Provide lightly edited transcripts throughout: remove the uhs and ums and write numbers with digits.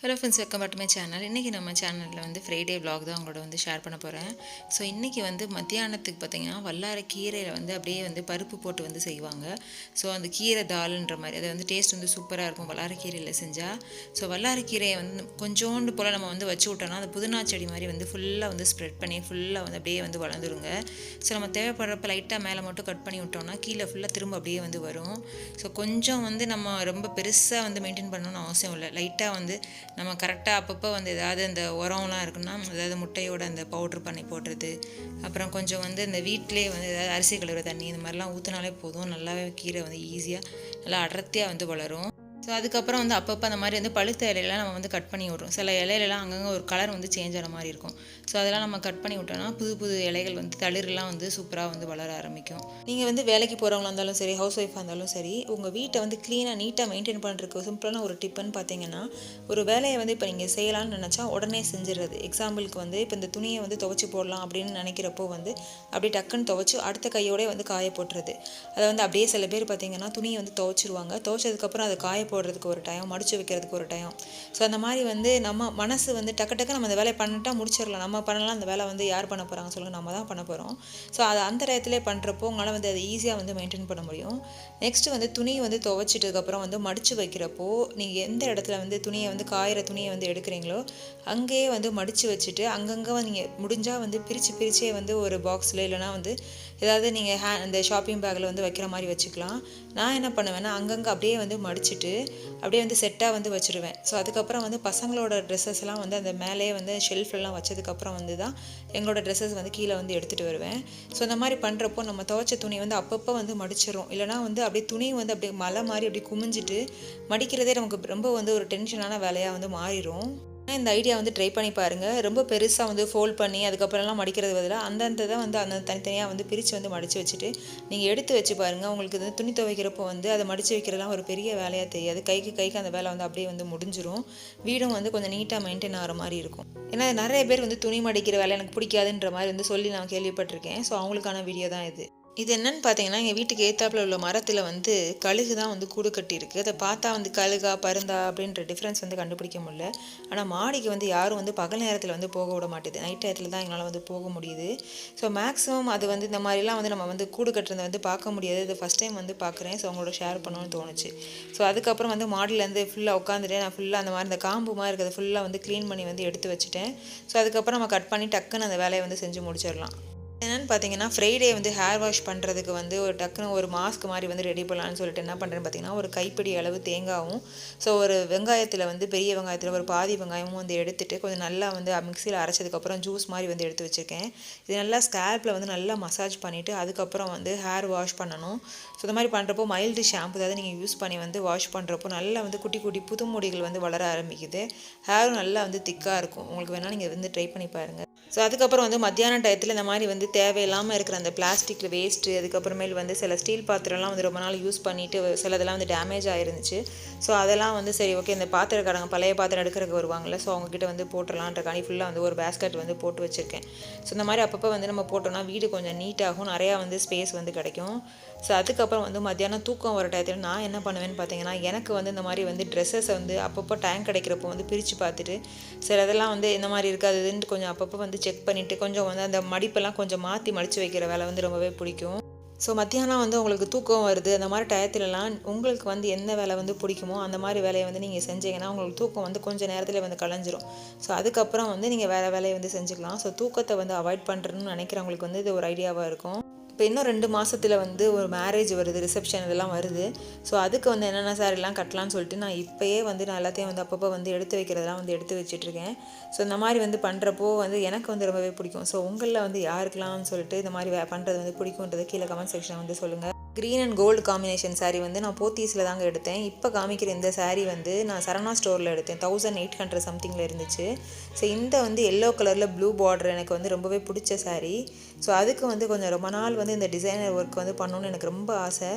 Hello friends, welcome back to my channel. இன்றைக்கி நம்ம சேனலில் வந்து ஃப்ரைடே விலாக் தான் உங்களோட வந்து ஷேர் பண்ண போகிறேன். ஸோ இன்றைக்கி வந்து மத்தியானத்துக்கு பார்த்திங்கன்னா வல்லாரை கீரையில் வந்து அப்படியே வந்து பருப்பு போட்டு வந்து செய்வாங்க. ஸோ அந்த கீரை தால்ன்ற மாதிரி அது வந்து டேஸ்ட் வந்து சூப்பராக இருக்கும் வல்லாரை கீரையில் செஞ்சால். ஸோ வல்லாரை கீரையை வந்து கொஞ்சோண்டு போல் நம்ம வந்து வச்சு விட்டோம்னா அந்த புதினா செடி மாதிரி வந்து ஃபுல்லாக வந்து ஸ்ப்ரெட் பண்ணி ஃபுல்லாக வந்து அப்படியே வந்து வளர்ந்துருங்க. ஸோ நம்ம தேவைப்படுறப்ப லைட்டாக மேலே மட்டும் கட் பண்ணி விட்டோம்னா கீழே ஃபுல்லாக திரும்ப அப்படியே வந்து வரும். ஸோ கொஞ்சம் வந்து நம்ம ரொம்ப பெருசாக வந்து மெயின்டைன் பண்ணணும்னு அவசியம் இல்லை. லைட்டாக வந்து நம்ம கரெக்டாக அப்பப்போ வந்து ஏதாவது அந்த உரம்லாம் இருக்குன்னா அதாவது முட்டையோட அந்த பவுட்ரு பண்ணி போடுறது, அப்புறம் கொஞ்சம் வந்து இந்த வீட்டிலே வந்து ஏதாவது அரிசி கழுவுற தண்ணி இந்த மாதிரிலாம் ஊற்றினாலே போதும். நல்லாவே கீரை வந்து ஈஸியாக நல்லா அடர்த்தியாக வந்து வளரும். ஸோ அதுக்கப்புறம் வந்து அப்பப்போ அந்த மாதிரி வந்து பழுத்த இலையெல்லாம் நம்ம வந்து கட் பண்ணி விட்றோம். சில இலையிலலாம் அங்கங்கே ஒரு கலர் வந்து சேஞ்ச் ஆன மாதிரி இருக்கும். ஸோ அதெல்லாம் நம்ம கட் பண்ணி விட்டோம்னா புது புது இலைகள் வந்து தளிர்லாம் வந்து சூப்பராக வந்து வளர ஆரம்பிக்கும். நீங்கள் வந்து வேலைக்கு போகிறவங்களா இருந்தாலும் சரி, ஹவுஸ் ஒய்ஃபாக இருந்தாலும் சரி, உங்கள் வீட்டை வந்து க்ளீனாக நீட்டாக மெயின்டைன் பண்ணுறதுக்கு சிம்பிளான ஒரு டிப்புன்னு பார்த்தீங்கன்னா, ஒரு வேலையை வந்து இப்போ நீங்கள் செய்யலாம்னு நினச்சா உடனே செஞ்சிடுறது. எக்ஸாம்பிளுக்கு வந்து இப்போ இந்த துணியை வந்து துவைச்சி போடலாம் அப்படின்னு நினைக்கிறப்போ வந்து அப்படியே டக்குன்னு துவைச்சி அடுத்த கையோடய வந்து காய போட்டுறது. அதை வந்து அப்படியே சில பேர் பார்த்தீங்கன்னா துணியை வந்து துவைச்சிருவாங்க. துவைச்சதுக்கப்புறம் அதை காய போடுறதுக்கு ஒரு டைம், மடித்து வைக்கிறதுக்கு ஒரு டைம். ஸோ அந்த மாதிரி வந்து நம்ம மனசு வந்து டக்கு டக்கு நம்ம அந்த வேலையை பண்ணிட்டா முடிச்சிடலாம். நம்ம பண்ணலாம், அந்த வேலை வந்து யார் பண்ண போகிறாங்க சொல்லுங்கள், நம்ம தான் பண்ண போகிறோம். ஸோ அதை அந்த டயத்துலேயே பண்ணுறப்போ உங்களால் வந்து அதை ஈஸியாக வந்து மெயின்டைன் பண்ண முடியும். நெக்ஸ்ட்டு வந்து துணி வந்து துவைச்சிட்டதுக்கப்புறம் வந்து மடித்து வைக்கிறப்போ நீங்கள் எந்த இடத்துல வந்து துணியை வந்து காயிற துணியை வந்து எடுக்கிறீங்களோ அங்கேயே வந்து மடித்து வச்சுட்டு அங்கங்கே நீங்கள் முடிஞ்சால் வந்து பிரித்தே வந்து ஒரு பாக்ஸில் இல்லைனா வந்து ஏதாவது நீங்கள் இந்த ஷாப்பிங் பேக்கில் வந்து வைக்கிற மாதிரி வச்சுக்கலாம். நான் என்ன பண்ணுவேன்னா அங்கங்கே அப்படியே வந்து மடிச்சுட்டு அப்படியே வந்து செட்டாக வந்து வச்சுருவேன். ஸோ அதுக்கப்புறம் வந்து பசங்களோட ட்ரெஸ்ஸஸ்லாம் வந்து அந்த மேலேயே வந்து ஷெல்ஃப்லலாம் வச்சதுக்கப்புறம் வந்து தான் எங்களோட ட்ரெஸ்ஸஸ் வந்து கீழே வந்து எடுத்துகிட்டு வருவேன். ஸோ இந்த மாதிரி பண்ணுறப்போ நம்ம துவைச்ச துணி வந்து அப்பப்போ வந்து மடிச்சிடும். இல்லைனா வந்து அப்படியே துணி வந்து அப்படியே மலை மாதிரி அப்படி குமிஞ்சிட்டு மடிக்கிறதே நமக்கு ரொம்ப வந்து ஒரு டென்ஷனான வேலையாக வந்து மாறிடும். இந்த ஐடியா வந்து ட்ரை பண்ணி பாருங்கள். ரொம்ப பெருசாக வந்து ஃபோல்ட் பண்ணி அதுக்கப்புறம்லாம் மடிக்கிறது பதிலாக அந்தந்த தான் வந்து அந்த தனித்தனியாக வந்து பிரித்து வந்து மடித்து வச்சுட்டு நீங்கள் எடுத்து வச்சு பாருங்கள். உங்களுக்கு வந்து துணி துவைக்கிறப்போ வந்து அதை மடித்து வைக்கிறதுலாம் ஒரு பெரிய வேலையாக தெரியாது. கைக்கு அந்த வேலை வந்து அப்படியே வந்து முடிஞ்சிடும். வீடும் வந்து கொஞ்சம் நீட்டாக மெயின்டைன் ஆகிற மாதிரி இருக்கும். ஏன்னா நிறைய பேர் வந்து துணி மடிக்கிற வேலை எனக்கு பிடிக்காதுன்ற மாதிரி வந்து சொல்லி நான் கேள்விப்பட்டிருக்கேன். ஸோ அவங்களுக்கான வீடியோ தான் இது. இது என்னன்னு பார்த்தீங்கன்னா, எங்கள் வீட்டுக்கு ஏத்தாப்பில் உள்ள மரத்தில் வந்து கழுகு தான் வந்து கூடு கட்டியிருக்கு. அதை பார்த்தா வந்து கழுகா பருந்தா அப்படின்ற டிஃப்ரென்ஸ் வந்து கண்டுபிடிக்க முடியல. ஆனால் மாடிக்கு வந்து யாரும் வந்து பகல் நேரத்தில் வந்து போக விட மாட்டேது. நைட் டயத்தில் தான் எங்களால் வந்து போக முடியுது. ஸோ மேக்ஸிமம் அது வந்து இந்த மாதிரிலாம் வந்து நம்ம வந்து கூடு கட்டுறதை வந்து பார்க்க முடியாது. இது ஃபஸ்ட் டைம் வந்து பார்க்குறேன். ஸோ அவங்களோட ஷேர் பண்ணணும்னு தோணுச்சு. ஸோ அதுக்கப்புறம் வந்து மாடியிலேருந்து ஃபுல்லாக உட்காந்துட்டு நான் ஃபுல்லாக அந்த மாதிரி இந்த காம்பு மாதிரி இருக்கிறத ஃபுல்லாக வந்து க்ளீன் பண்ணி வந்து எடுத்து வச்சுட்டேன். ஸோ அதுக்கப்புறம் நம்ம கட் பண்ணி டக்குன்னு அந்த வேலையை வந்து செஞ்சு முடிச்சிடலாம். என்னென்னு பார்த்தீங்கன்னா, ஃப்ரைடே வந்து ஹேர் வாஷ் பண்ணுறதுக்கு வந்து ஒரு டக்குன்னு ஒரு மாஸ்க் மாதிரி வந்து ரெடி பண்ணலான்னு சொல்லிட்டு என்ன பண்ணுறேன்னு பார்த்தீங்கன்னா, ஒரு கைப்பிடி அளவு தேங்காயும், ஸோ ஒரு வெங்காயத்தில் வந்து பெரிய வெங்காயத்தில் ஒரு பாதி வெங்காயமும் வந்து எடுத்துகிட்டு கொஞ்சம் நல்லா வந்து மிக்சியில் அரைச்சதுக்கப்புறம் ஜூஸ் மாதிரி வந்து எடுத்து வச்சுருக்கேன். இது நல்லா ஸ்கேல்பில் வந்து நல்லா மசாஜ் பண்ணிவிட்டு அதுக்கப்புறம் வந்து ஹேர் வாஷ் பண்ணணும். ஸோ இந்த மாதிரி பண்ணுறப்போ மைல்டு ஷாம்பு ஏதாவது நீங்கள் யூஸ் பண்ணி வந்து வாஷ் பண்ணுறப்போ நல்லா வந்து குட்டி குட்டி புது முடிகள் வந்து வளர ஆரம்பிக்குது. ஹேரும் நல்லா வந்து திக்காக இருக்கும். உங்களுக்கு வேணால் நீங்கள் வந்து ட்ரை பண்ணி பாருங்கள். ஸோ அதுக்கப்புறம் வந்து மத்தியான டயத்தில் இந்த மாதிரி வந்து தேவையில்லாமல் இருக்கிற அந்த பிளாஸ்டிக்கில் வேஸ்ட்டு, அதுக்கப்புறமேல் வந்து சில ஸ்டீல் பாத்திரம்லாம் வந்து ரொம்ப நாள் யூஸ் பண்ணிவிட்டு சிலதெல்லாம் வந்து டேமேஜ் ஆயிருந்துச்சு. ஸோ அதெல்லாம் வந்து சரி ஓகே, இந்த பாத்திரக்காரங்க பழைய பாத்திரம் எடுக்கிறதுக்கு வருவாங்கள்ல, ஸோ அவங்கக்கிட்ட வந்து போட்டுடலான்றக்காண்டி ஃபுல்லாக வந்து ஒரு பேஸ்கெட் வந்து போட்டு வச்சுருக்கேன். ஸோ இந்த மாதிரி அப்பப்போ வந்து நம்ம போட்டோம்னா வீடு கொஞ்சம் நீட்டாகும், நிறையா வந்து ஸ்பேஸ் வந்து கிடைக்கும். ஸோ அதுக்கப்புறம் வந்து மத்தியானம் தூக்கம் வர டயத்தில் நான் என்ன பண்ணுவேன்னு பார்த்தீங்கன்னா, எனக்கு வந்து இந்த மாதிரி வந்து ட்ரெஸ்ஸஸை வந்து அப்பப்போ டைம் கிடைக்கிறப்போ வந்து பிரித்து பார்த்துட்டு சில இதெல்லாம் வந்து இந்த மாதிரி இருக்காதுன்ட்டு கொஞ்சம் அப்பப்போ வந்து செக் பண்ணிவிட்டு கொஞ்சம் வந்து அந்த மடிப்பெல்லாம் கொஞ்சம் மாற்றி மடித்து வைக்கிற வேலை வந்து ரொம்பவே பிடிக்கும். ஸோ மத்தியானம் வந்து உங்களுக்கு தூக்கம் வருது அந்த மாதிரி டயத்துலலாம் உங்களுக்கு வந்து எந்த வேலை வந்து பிடிக்குமோ அந்த மாதிரி வேலையை வந்து நீங்கள் செஞ்சீங்கன்னா உங்களுக்கு தூக்கம் வந்து கொஞ்சம் நேரத்தில் வந்து கலைஞ்சிரும். ஸோ அதுக்கப்புறம் வந்து நீங்கள் வேறு வேலையை வந்து செஞ்சுக்கலாம். ஸோ தூக்கத்தை வந்து அவாய்ட் பண்ணுறணும்னு நினைக்கிறவங்களுக்கு வந்து இது ஒரு ஐடியாவாக இருக்கும். இப்போ இன்னும் 2 மாதத்தில் வந்து ஒரு மேரேஜ் வருது, ரிசப்ஷன் இதெல்லாம் வருது. ஸோ அதுக்கு வந்து என்னென்ன சாரீலாம் கட்டலான்னு சொல்லிட்டு நான் இப்போயே வந்து நான் எல்லாத்தையும் வந்து அப்பப்போ வந்து எடுத்து வைக்கிறதெல்லாம் வந்து எடுத்து வச்சுட்ருக்கேன். ஸோ இந்த மாதிரி வந்து பண்ணுறப்போ வந்து எனக்கு வந்து ரொம்பவே பிடிக்கும். ஸோ உங்களில் வந்து யாருக்கெல்லாம்னு சொல்லிட்டு இந்த மாதிரி பண்ணுறது வந்து பிடிக்குன்றது கீழே கமெண்ட் செக்ஷனில் வந்து சொல்லுங்கள். Green and gold combination sari வந்து நான் போத்தீஸில் தாங்க எடுத்தேன். இப்போ காமிக்கிற இந்த சாரீ வந்து நான் சரவணா ஸ்டோரில் எடுத்தேன். 1800 சம்திங்கில் இருந்துச்சு. ஸோ இந்த வந்து எல்லோ கலரில் ப்ளூ பார்டர் எனக்கு வந்து ரொம்பவே பிடிச்ச சாரீ. ஸோ அதுக்கு வந்து கொஞ்சம் ரொம்ப நாள் வந்து இந்த டிசைனர் ஒர்க் வந்து பண்ணணுன்னு எனக்கு ரொம்ப ஆசை.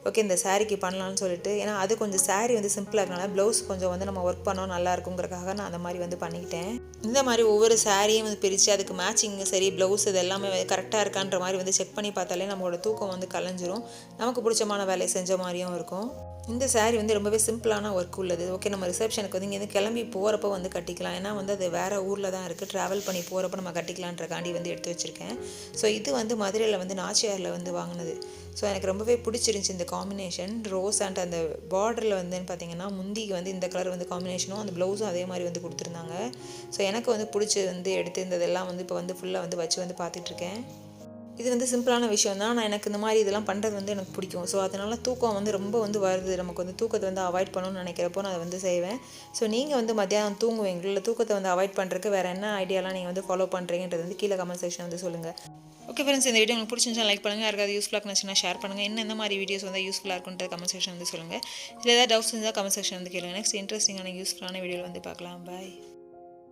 ஓகே, இந்த சாரீக்கு பண்ணலான்னு சொல்லிட்டு, ஏன்னா அது கொஞ்சம் சாரீ வந்து சிம்பிளாக இருக்கனால ப்ளவுஸ் கொஞ்சம் வந்து நம்ம ஒர்க் பண்ணோம் நல்லா இருக்குங்கிறக்காக நான் அந்த மாதிரி வந்து பண்ணிக்கிட்டேன். இந்த மாதிரி ஒவ்வொரு சாரியும் வந்து பிரித்து அதுக்கு மேட்சிங் சரி ப்ளவுஸ் இது எல்லாமே கரெக்டாக இருக்கான்ற மாதிரி வந்து செக் பண்ணி பார்த்தாலே நம்மளோட தூக்கம் வந்து கலைஞ்சிரும். நமக்கு பிடிச்சமான வேலையை செஞ்ச மாதிரியும் இருக்கும். இந்த saree வந்து ரொம்பவே சிம்பிளான ஒர்க் உள்ளது. ஓகே, நம்ம ரிசப்ஷனுக்கு வந்து இங்கேருந்து கிளம்பி போகிறப்ப வந்து கட்டிக்கலாம். ஏன்னா வந்து அது வேறு ஊரில் தான் இருக்குது. ட்ராவல் பண்ணி போகிறப்ப நம்ம கட்டிக்கலான்றக்காண்டி வந்து எடுத்து வச்சுருக்கேன். ஸோ இது வந்து மதுரையில் வந்து நாச்சியாரில் வந்து வாங்கினது. ஸோ எனக்கு ரொம்பவே பிடிச்சிருந்துச்சி இந்த காம்பினேஷன். ரோஸ் அண்ட் அந்த பார்டரில் வந்துன்னு பார்த்தீங்கன்னா முந்திக்கு வந்து இந்த கலர் வந்து காம்பினேஷனும் அந்த ப்ளவுஸும் அதே மாதிரி வந்து கொடுத்துருந்தாங்க. ஸோ எனக்கு வந்து பிடிச்சி வந்து எடுத்திருந்ததெல்லாம் வந்து இப்போ வந்து ஃபுல்லாக வந்து வச்சு வந்து பார்த்துட்ருக்கேன். இது வந்து சிம்பிளான விஷயம் தான். நான் எனக்கு இந்த மாதிரி இதெல்லாம் பண்ணுறது வந்து எனக்கு பிடிக்கும். ஸோ அதனால் தூக்கம் வந்து ரொம்ப வந்து வருது, நமக்கு வந்து தூக்கத்தை வந்து அவாய்ட் பண்ணணும்னு நினைக்கிறப்போ நான் அதை வந்து செய்வேன். ஸோ நீங்கள் வந்து மத்தியானம் தூங்குவீங்களா, இல்லை தூக்கத்தை வந்து அவாய்ட் பண்ணுறதுக்கு வேறு என்ன ஐடியாலாம் நீங்கள் வந்து ஃபாலோ பண்ணுறீங்கன்றது வந்து கீழே கமெண்ட் செக்ஷன் வந்து சொல்லுங்கள். ஓகே ஃப்ரெண்ட்ஸ், இந்த வீடியோ உங்களுக்கு பிடிச்சிருந்தா லைக் பண்ணுங்கள். யாருக்காவது யூஸ்ஃபுல்லாக இருந்துச்சுன்னா ஷேர் பண்ணுங்கள். என்ன இந்த மாதிரி வீடியோஸ் வந்து யூஸ்ஃபுல்லாக இருக்குன்றது கமெண்ட் செக்ஷன் வந்து சொல்லுங்கள். இல்லை ஏதாவது டவுட்ஸ் இருந்தால் கமெண்ட் செக்ஷன் வந்து கேளுங்க. நெக்ஸ்ட் இன்ட்ரெஸ்டிங்கான யூஸ்ஃபுல்லான வீடியோவில் வந்து பார்க்கலாம். பாய்.